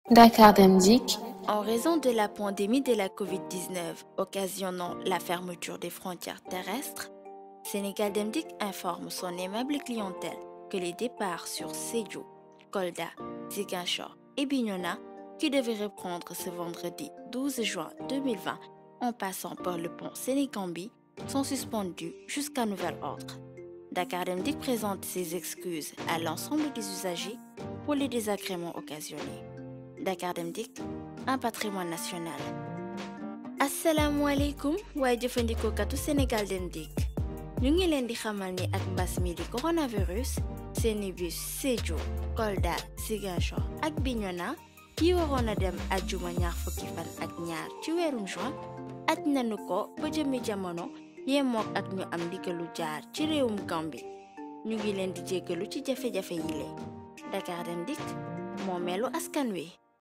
Dakar Dem Dikk. En raison de la pandémie de la Covid-19 occasionnant la fermeture des frontières terrestres, Sénégal Dem Dikk informe son aimable clientèle que les départs sur Sédhiou, Kolda, Ziguinchor et Bignona, qui devaient reprendre ce vendredi 12 juin 2020 en passant par le pont Sénégambie, sont suspendus jusqu'à nouvel ordre. Dakar Dem Dikk présente ses excuses à l'ensemble des usagers pour les désagréments occasionnés. Dakar Dem Dikk, un patrimoine national. Asalaamaaleykum waaye jëfandikookatu Sénégal Dem Dikk ñu ngi leen di xamal ni ak mbas mi di coronavirus seeni bus Sédhiou, Kolda, Ziguinchor ak Bignona yi waroon a dem ajjuma ñaar fukki fan ak ñaar ci weerum juin aj nañu ko ba jëmi jamono yemook ak ñu am ndigalu jaar ci réewum Gambie ñu ngi leen di jéggalu ci jafe-jafe yi lee Dakar Dem Dikk moomeelu askan wi.